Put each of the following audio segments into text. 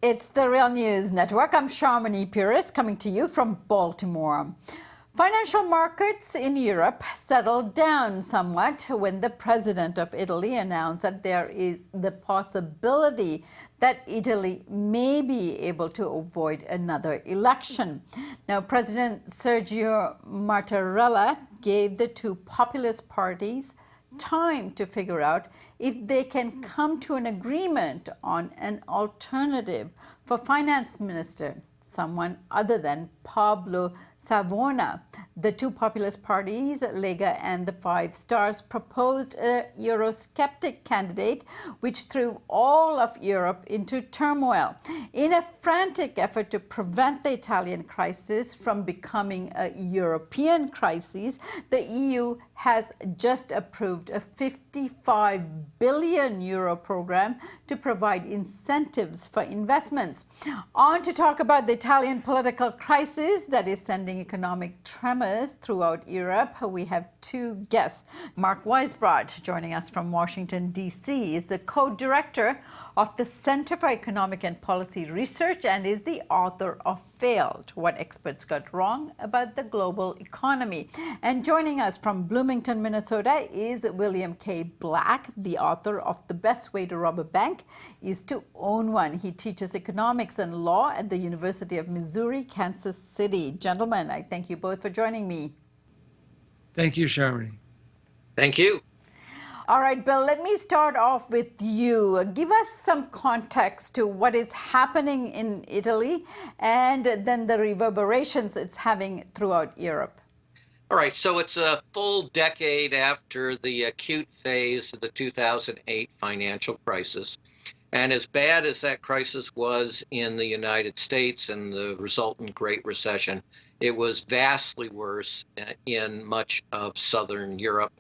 It's the Real News Network. I'm Sharmini Pires coming to you from Baltimore. Financial markets in Europe settled down somewhat when the president of Italy announced that there is the possibility that Italy may be able to avoid another election. Now, President Sergio Mattarella gave the two populist parties time to figure out if they can come to an agreement on an alternative for finance minister, someone other than Pablo Savona. The two populist parties, Lega and the Five Stars, proposed a Eurosceptic candidate, which threw all of Europe into turmoil. In a frantic effort to prevent the Italian crisis from becoming a European crisis, the EU has just approved a 55 billion euro program to provide incentives for investments. On to talk about the Italian political crisis that is sending economic tremors throughout Europe, we have two guests. Mark Weisbrot, joining us from Washington, D.C., is the co-director of the Center for Economic and Policy Research and is the author of Failed: What Experts Got Wrong About the Global Economy. And joining us from Bloomington, Minnesota is William K. Black, the author of The Best Way to Rob a Bank is to Own One. He teaches economics and law at the University of Missouri, Kansas City. Gentlemen, I thank you both for joining me. Thank you, Sharmini. Thank you. All right, Bill, let me start off with you. Give us some context to what is happening in Italy and then the reverberations it's having throughout Europe. All right, so it's a full decade after the acute phase of the 2008 financial crisis. And as bad as that crisis was in the United States and the resultant Great Recession, it was vastly worse in much of Southern Europe,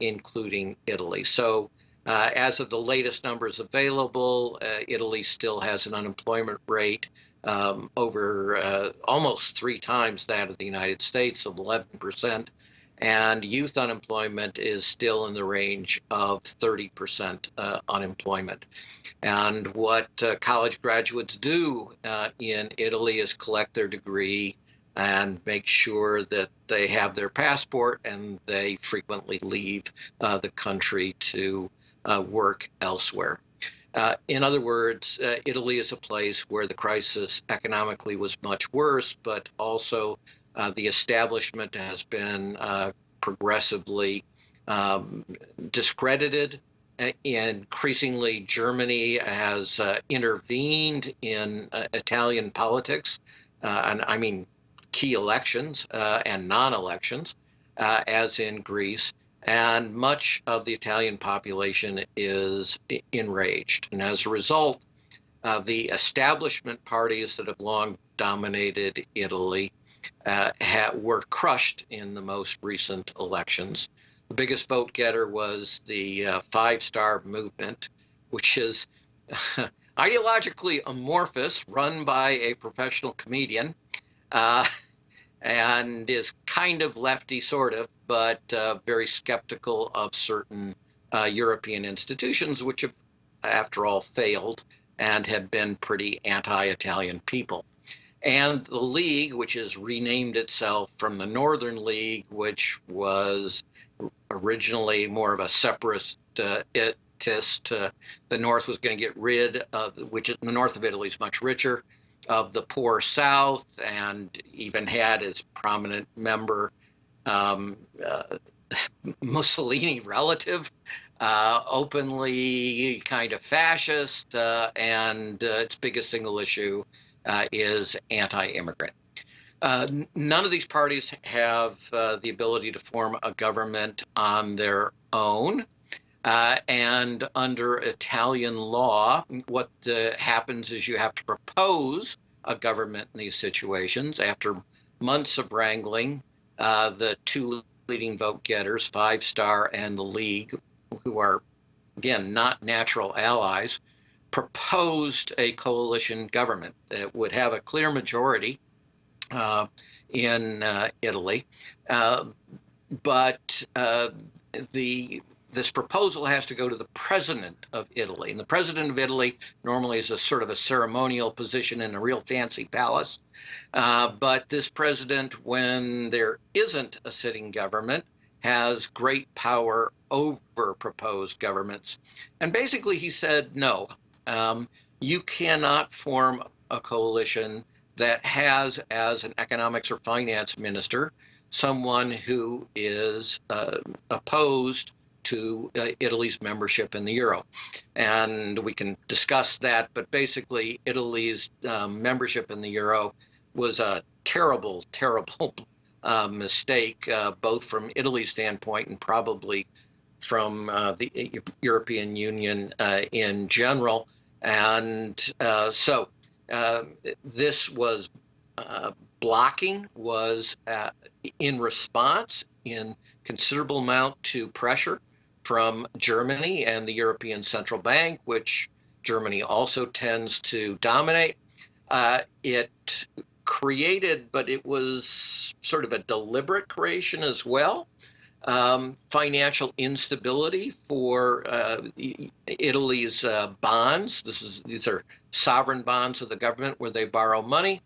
including Italy. So as of the latest numbers available, Italy still has an unemployment rate over almost 3 times that of the United States of 11%. And youth unemployment is still in the range of 30% unemployment. And what college graduates do in Italy is collect their degree and make sure that they have their passport, and they frequently leave the country to work elsewhere. In other words, Italy is a place where the crisis economically was much worse, but also the establishment has been progressively discredited. Increasingly, Germany has intervened in Italian politics, and I mean key elections and non-elections, as in Greece. And much of the Italian population is enraged. And as a result, the establishment parties that have long dominated Italy were crushed in the most recent elections. The biggest vote getter was the Five Star movement, which is ideologically amorphous, run by a professional comedian, and is kind of lefty, sort of, but very skeptical of certain European institutions, which have, after all, failed and have been pretty anti-Italian people. And the League, which has renamed itself from the Northern League, which was originally more of a separatist, the North was going to get rid of, which the north of Italy is much richer, of the poor South, and even had as prominent member Mussolini relative, openly kind of fascist, and its biggest single issue is anti-immigrant. None of these parties have the ability to form a government on their own. And under Italian law, what happens is you have to propose a government in these situations. After months of wrangling, the two leading vote getters, Five Star and the League, who are, again, not natural allies, proposed a coalition government that would have a clear majority in Italy. But the this proposal has to go to the president of Italy. And the president of Italy normally is a sort of a ceremonial position in a real fancy palace. But this president, when there isn't a sitting government, has great power over proposed governments. And basically he said, no, you cannot form a coalition that has as an economics or finance minister someone who is opposed to Italy's membership in the euro. And we can discuss that, but basically Italy's membership in the euro was a terrible, terrible mistake, both from Italy's standpoint and probably from the European Union in general. And so this was blocking was in response in considerable amount to pressure from Germany and the European Central Bank, which Germany also tends to dominate. It created, but it was sort of a deliberate creation as well, financial instability for Italy's bonds. These are sovereign bonds of the government where they borrow money.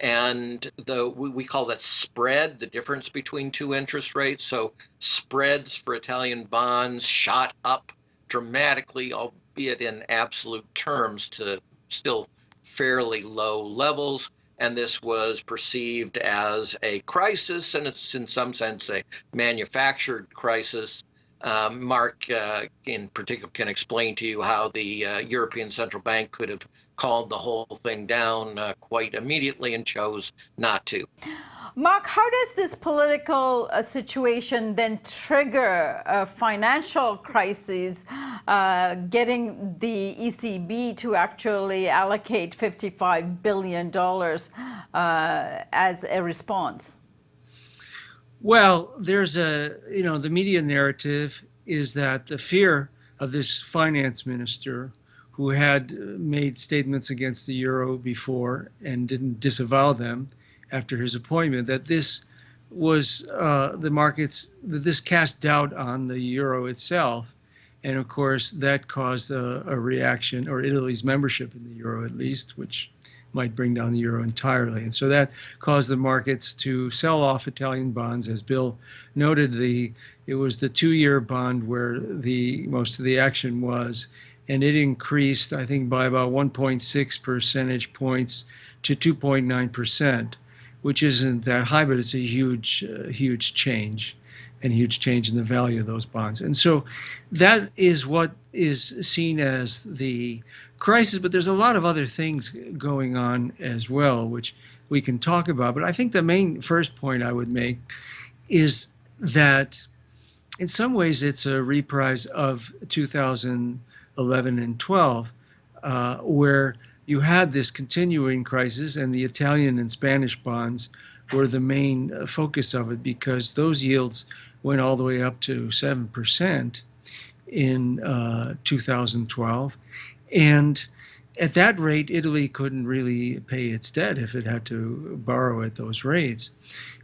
And we call that spread, the difference between two interest rates. So spreads for Italian bonds shot up dramatically, albeit in absolute terms, to still fairly low levels. And this was perceived as a crisis, and it's in some sense a manufactured crisis. Mark, in particular, can explain to you how the European Central Bank could have called the whole thing down quite immediately and chose not to. Mark, how does this political situation then trigger a financial crisis, getting the ECB to actually allocate $55 billion as a response? Well, there's the media narrative is that the fear of this finance minister who had made statements against the euro before and didn't disavow them after his appointment, that this was the markets, that this cast doubt on the euro itself. And of course, that caused a reaction, or Italy's membership in the euro at least, which might bring down the euro entirely. And so that caused the markets to sell off Italian bonds. As Bill noted, it was the 2-year bond where the most of the action was, and it increased, I think, by about 1.6 percentage points to 2.9%, which isn't that high, but it's a huge change, and a huge change in the value of those bonds. And so that is what is seen as the crisis, but there's a lot of other things going on as well, which we can talk about. But I think the main first point I would make is that in some ways it's a reprise of 2011 and 12, where you had this continuing crisis, and the Italian and Spanish bonds were the main focus of it, because those yields went all the way up to 7% in 2012. And at that rate, Italy couldn't really pay its debt if it had to borrow at those rates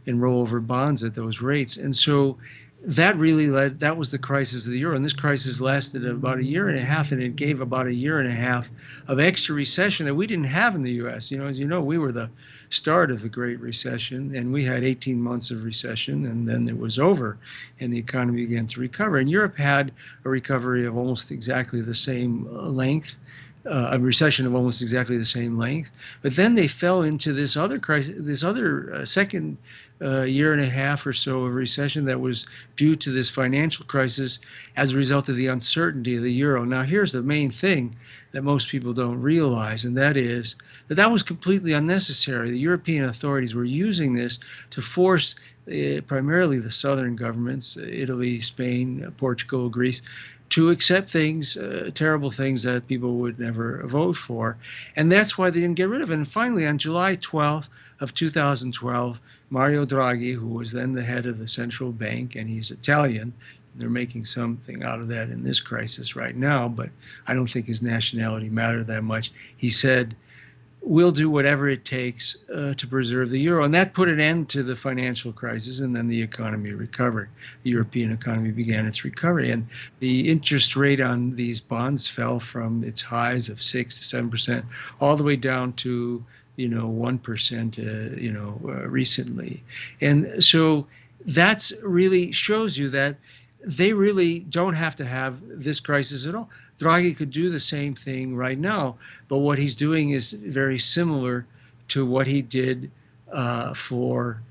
and roll over bonds at those rates. And so that really that was the crisis of the euro. And this crisis lasted about a year and a half, and it gave about a year and a half of extra recession that we didn't have in the U.S. As you know, we were the start of the Great Recession, and we had 18 months of recession, and then it was over, and the economy began to recover. And Europe had a recovery of almost exactly the same length, a recession of almost exactly the same length. But then they fell into this other crisis, this other second year and a half or so of recession that was due to this financial crisis as a result of the uncertainty of the euro. Now, here's the main thing that most people don't realize, and that is that that was completely unnecessary. The European authorities were using this to force primarily the southern governments, Italy, Spain, Portugal, Greece, to accept things, terrible things that people would never vote for. And that's why they didn't get rid of it. And finally, on July 12th of 2012, Mario Draghi, who was then the head of the central bank, and he's Italian, they're making something out of that in this crisis right now, but I don't think his nationality mattered that much. He said, will do whatever it takes to preserve the euro. And that put an end to the financial crisis, and then the economy recovered. The European economy began its recovery, and the interest rate on these bonds fell from its highs of 6 to 7% all the way down to 1%, recently. And so that's really shows you that they really don't have to have this crisis at all. Draghi could do the same thing right now, but what he's doing is very similar to what he did for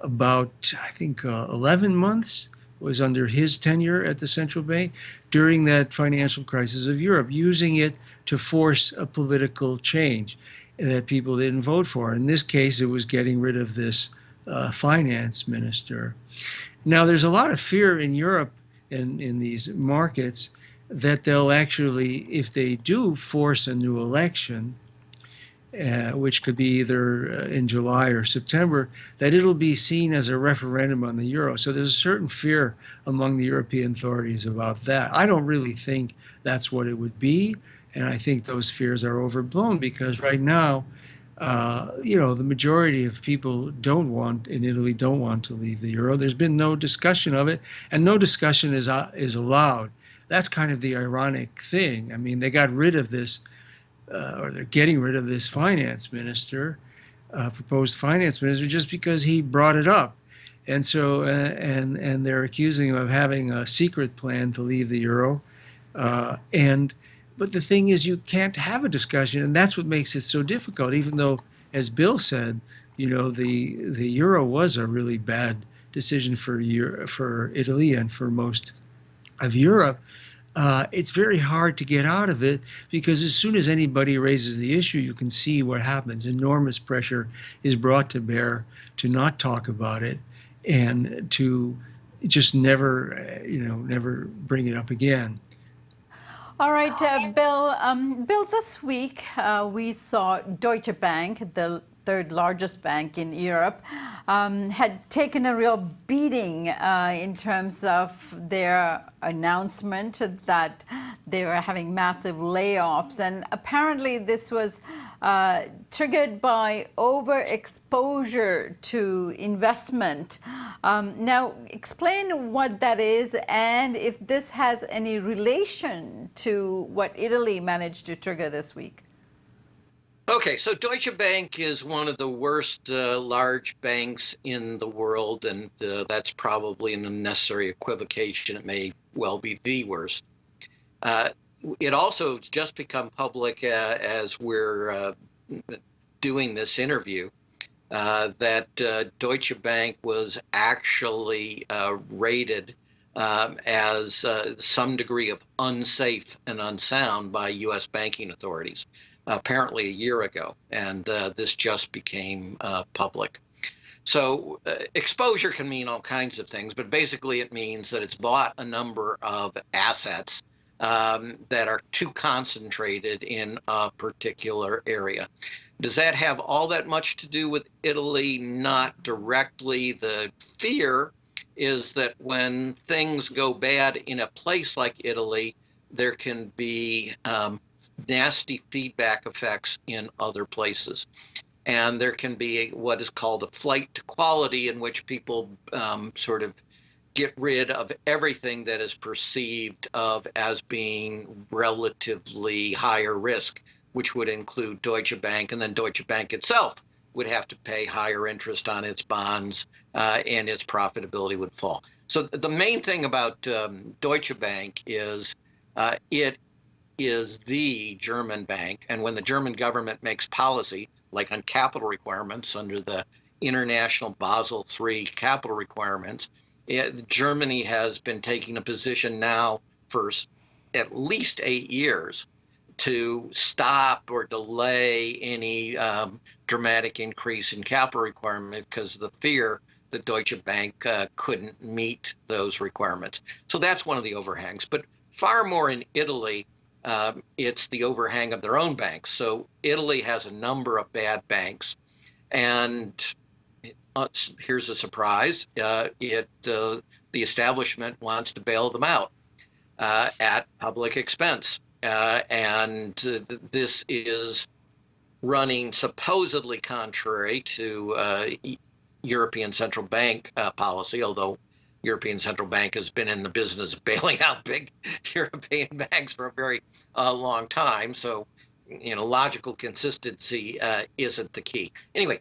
about, I think, 11 months was under his tenure at the central bank during that financial crisis of Europe, using it to force a political change that people didn't vote for. In this case, it was getting rid of this finance minister. Now, there's a lot of fear in Europe and in these markets that they'll actually, if they do force a new election, which could be either in July or September, that it'll be seen as a referendum on the euro. So there's a certain fear among the European authorities about that. I don't really think that's what it would be, and I think those fears are overblown because right now, the majority of people in Italy don't want to leave the euro. There's been no discussion of it, and no discussion is allowed. That's kind of the ironic thing. I mean, they got rid of this, or they're getting rid of this finance minister, proposed finance minister, just because he brought it up. And so, and they're accusing him of having a secret plan to leave the euro. But the thing is, you can't have a discussion, and that's what makes it so difficult. Even though, as Bill said, the euro was a really bad decision for Italy and for most of Europe. It's very hard to get out of it because as soon as anybody raises the issue, you can see what happens. Enormous pressure is brought to bear to not talk about it and to just never bring it up again. All right, Bill. Bill, this week we saw Deutsche Bank, the third largest bank in Europe, had taken a real beating in terms of their announcement that they were having massive layoffs. And apparently this was triggered by overexposure to investment. Now, explain what that is and if this has any relation to what Italy managed to trigger this week. Okay, so Deutsche Bank is one of the worst large banks in the world, and that's probably an unnecessary equivocation. It may well be the worst. It also just become public as we're doing this interview that Deutsche Bank was actually rated as some degree of unsafe and unsound by U.S. banking authorities. Apparently a year ago, and this just became public. So exposure can mean all kinds of things, but basically it means that it's bought a number of assets that are too concentrated in a particular area. Does that have all that much to do with Italy? Not directly. The fear is that when things go bad in a place like Italy, there can be nasty feedback effects in other places. And there can be what is called a flight to quality, in which people sort of get rid of everything that is perceived of as being relatively higher risk, which would include Deutsche Bank, and then Deutsche Bank itself would have to pay higher interest on its bonds, and its profitability would fall. So the main thing about Deutsche Bank is it is the German bank, and when the German government makes policy, like on capital requirements under the international Basel III capital requirements, Germany has been taking a position now for at least 8 years to stop or delay any dramatic increase in capital requirement because of the fear that Deutsche Bank couldn't meet those requirements. So that's one of the overhangs. But far more in Italy, it's the overhang of their own banks. So Italy has a number of bad banks, and here's a surprise: the establishment wants to bail them out at public expense, and this is running supposedly contrary to European Central Bank policy, although European Central Bank has been in the business of bailing out big European banks for a very long time. So, logical consistency isn't the key. Anyway,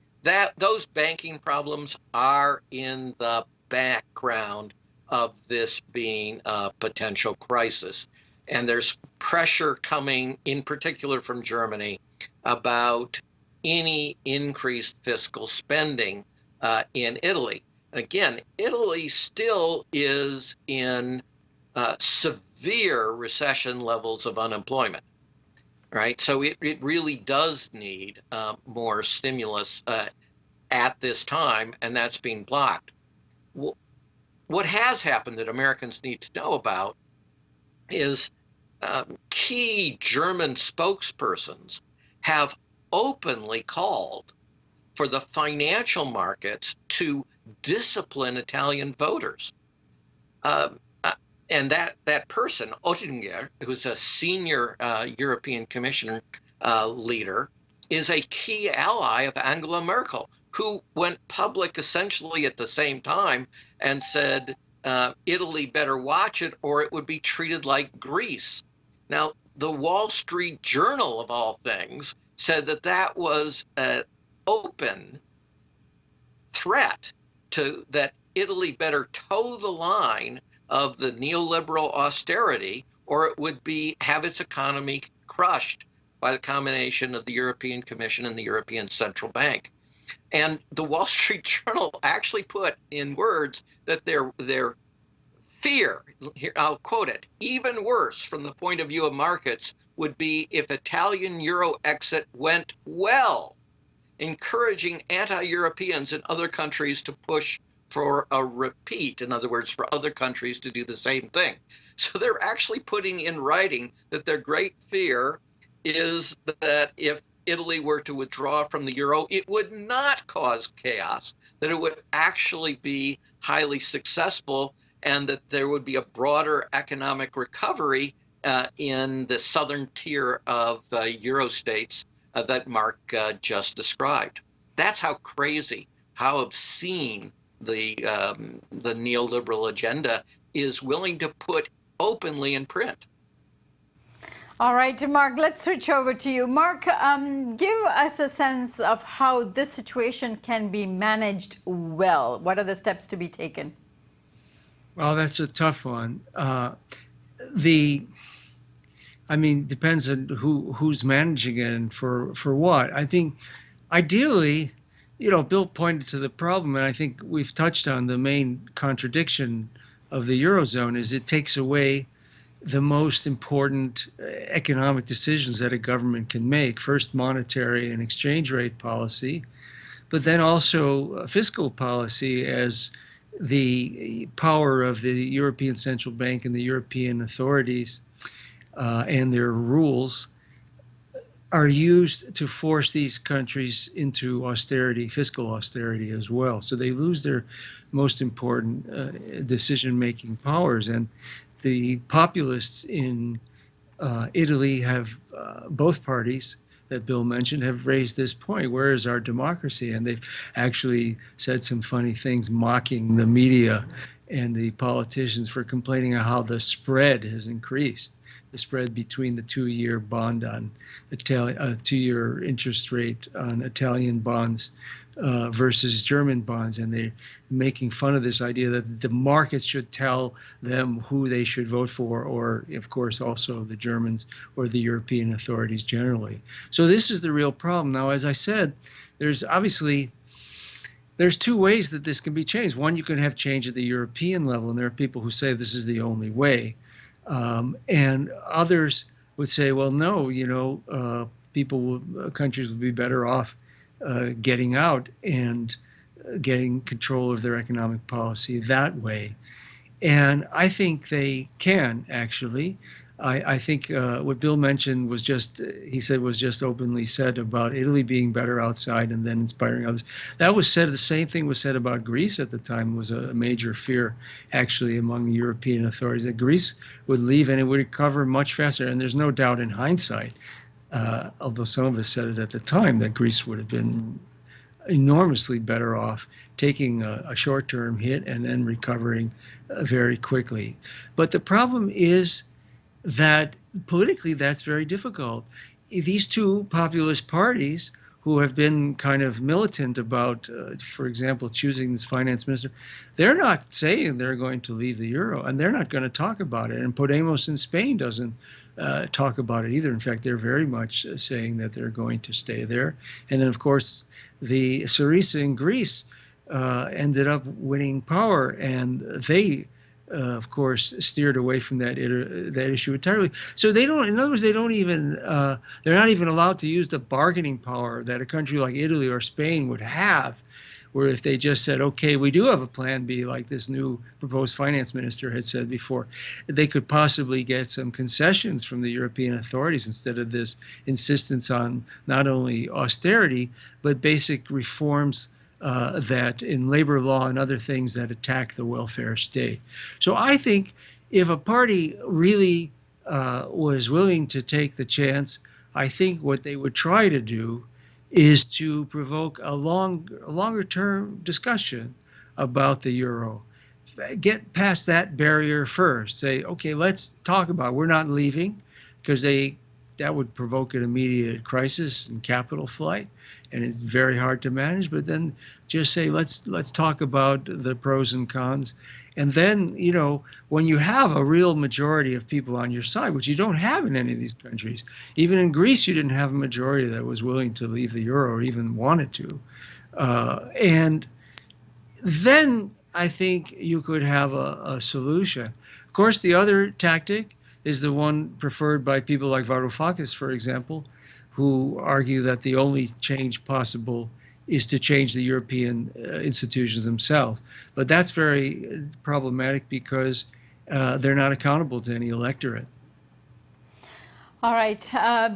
those banking problems are in the background of this being a potential crisis. And there's pressure coming, in particular from Germany, about any increased fiscal spending in Italy. And again, Italy still is in severe recession levels of unemployment, right? So it really does need more stimulus at this time, and that's being blocked. What has happened that Americans need to know about is key German spokespersons have openly called for the financial markets to discipline Italian voters. And that person, Oettinger, who's a senior European Commission leader, is a key ally of Angela Merkel, who went public essentially at the same time and said, Italy better watch it or it would be treated like Greece. Now, the Wall Street Journal, of all things, said that was an open threat to that Italy better toe the line of the neoliberal austerity or it would have its economy crushed by the combination of the European Commission and the European Central Bank. And the Wall Street Journal actually put in words that their fear, here I'll quote it, even worse from the point of view of markets would be if Italian euro exit went well, encouraging anti-Europeans in other countries to push for a repeat, in other words, for other countries to do the same thing. So they're actually putting in writing that their great fear is that if Italy were to withdraw from the euro, it would not cause chaos, that it would actually be highly successful, and that there would be a broader economic recovery in the southern tier of euro states that Mark just described. That's how crazy, how obscene the neoliberal agenda is willing to put openly in print. All right, Mark, let's switch over to you. Mark, give us a sense of how this situation can be managed well. What are the steps to be taken? Well, that's a tough one. Depends on who's managing it and for what. I think ideally, Bill pointed to the problem, and I think we've touched on the main contradiction of the Eurozone is it takes away the most important economic decisions that a government can make. First, monetary and exchange rate policy, but then also fiscal policy, as the power of the European Central Bank and the European authorities and their rules are used to force these countries into austerity, fiscal austerity as well. So they lose their most important decision-making powers. And the populists in Italy have, both parties that Bill mentioned, have raised this point. Where is our democracy? And they've actually said some funny things, mocking the media and the politicians for complaining on how the spread has increased. The spread between the two-year bond on two-year interest rate on Italian bonds versus German bonds, and they're making fun of this idea that the markets should tell them who they should vote for, or of course also the Germans or the European authorities generally. So this is the real problem. Now, as I said, there's two ways that this can be changed. One, you can have change at the European level, and there are people who say this is the only way. And others would say, well, no, countries would be better off getting out and getting control of their economic policy that way. And I think they can, actually. I think what Bill mentioned was just openly said about Italy being better outside and then inspiring others. That was said, the same thing was said about Greece at the time, was a major fear actually among the European authorities, that Greece would leave and it would recover much faster. And there's no doubt in hindsight although some of us said it at the time that Greece would have been enormously better off taking a short-term hit and then recovering very quickly. But the problem is that politically that's very difficult. These two populist parties who have been kind of militant about, for example, choosing this finance minister, they're not saying they're going to leave the euro, and they're not going to talk about it. And Podemos in Spain doesn't talk about it either. In fact, they're very much saying that they're going to stay there. And then, of course, the Syriza in Greece ended up winning power, and they of course, steered away from that issue entirely. So they don't, in other words, they don't even, they're not even allowed to use the bargaining power that a country like Italy or Spain would have, where if they just said, okay, we do have a plan B, like this new proposed finance minister had said before, they could possibly get some concessions from the European authorities instead of this insistence on not only austerity, but basic reforms that in labor law and other things that attack the welfare state. So I think if a party really was willing to take the chance, I think what they would try to do is to provoke a longer term discussion about the euro. Get past that barrier first. Say, okay, let's talk about it. We're not leaving, because that would provoke an immediate crisis and capital flight, and it's very hard to manage. But then just say, let's talk about the pros and cons. And then, you know, when you have a real majority of people on your side, which you don't have in any of these countries, even in Greece, you didn't have a majority that was willing to leave the euro or even wanted to. And then I think you could have a solution. Of course, the other tactic is the one preferred by people like Varoufakis, for example, who argue that the only change possible is to change the European institutions themselves. But that's very problematic because they're not accountable to any electorate. All right,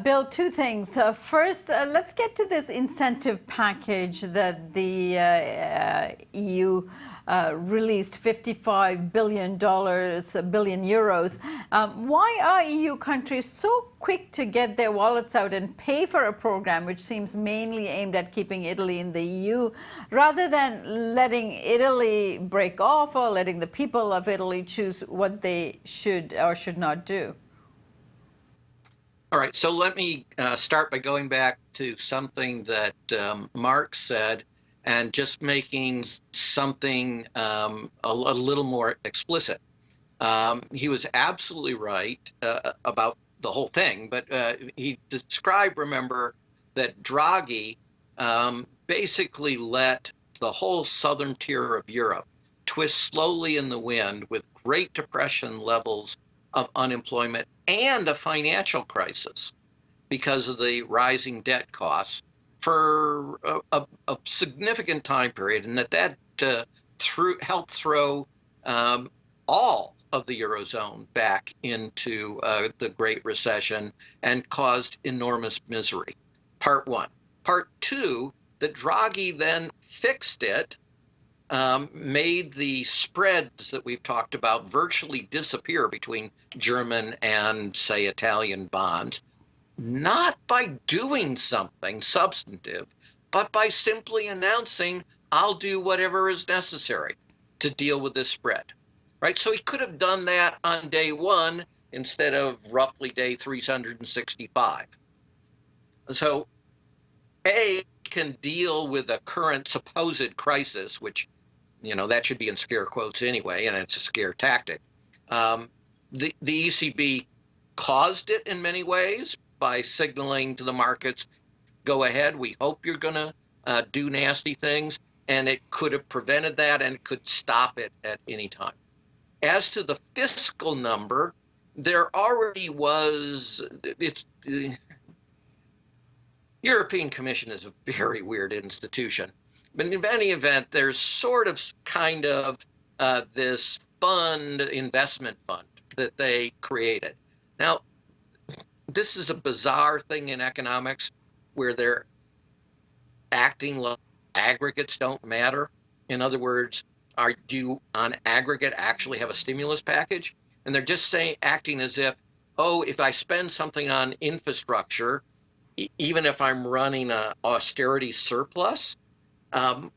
Bill, two things. First, let's get to this incentive package that the EU released, $55 billion. Why are EU countries so quick to get their wallets out and pay for a program which seems mainly aimed at keeping Italy in the EU, rather than letting Italy break off or letting the people of Italy choose what they should or should not do? All right, so let me start by going back to something that Mark said and just making something a little more explicit. He was absolutely right about the whole thing, but he described, remember, that Draghi basically let the whole southern tier of Europe twist slowly in the wind with Great Depression levels of unemployment and a financial crisis because of the rising debt costs for a significant time period, and that helped throw all of the Eurozone back into the Great Recession and caused enormous misery. Part one. Part two, that Draghi then fixed it, made the spreads that we've talked about virtually disappear between German and, say, Italian bonds, not by doing something substantive, but by simply announcing, I'll do whatever is necessary to deal with this spread, right? So he could have done that on day one instead of roughly day 365. So A can deal with a current supposed crisis, which, you know, that should be in scare quotes anyway, and it's a scare tactic. The ECB caused it in many ways by signaling to the markets, go ahead, we hope you're going to do nasty things, and it could have prevented that and could stop it at any time. As to the fiscal number, there already was, the European Commission is a very weird institution. But in any event, there's sort of kind of this investment fund that they created. Now, this is a bizarre thing in economics where they're acting like aggregates don't matter. In other words, do you on aggregate actually have a stimulus package? And they're just acting as if, oh, if I spend something on infrastructure, even if I'm running an austerity surplus,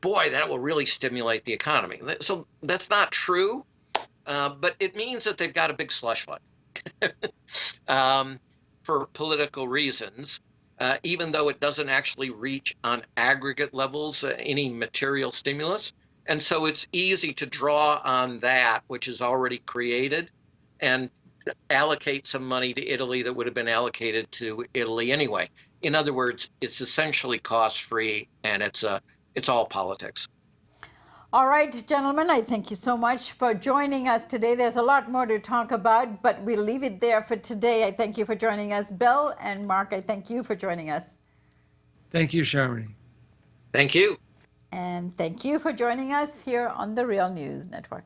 boy, that will really stimulate the economy. So that's not true, but it means that they've got a big slush fund for political reasons, even though it doesn't actually reach on aggregate levels any material stimulus. And so it's easy to draw on that, which is already created, and allocate some money to Italy that would have been allocated to Italy anyway. In other words, it's essentially cost-free, and it's all politics. All right, gentlemen, I thank you so much for joining us today. There's a lot more to talk about, but we'll leave it there for today. I thank you for joining us, Bill, and Mark, I thank you for joining us. Thank you, Sharmini. Thank you. And thank you for joining us here on the Real News Network.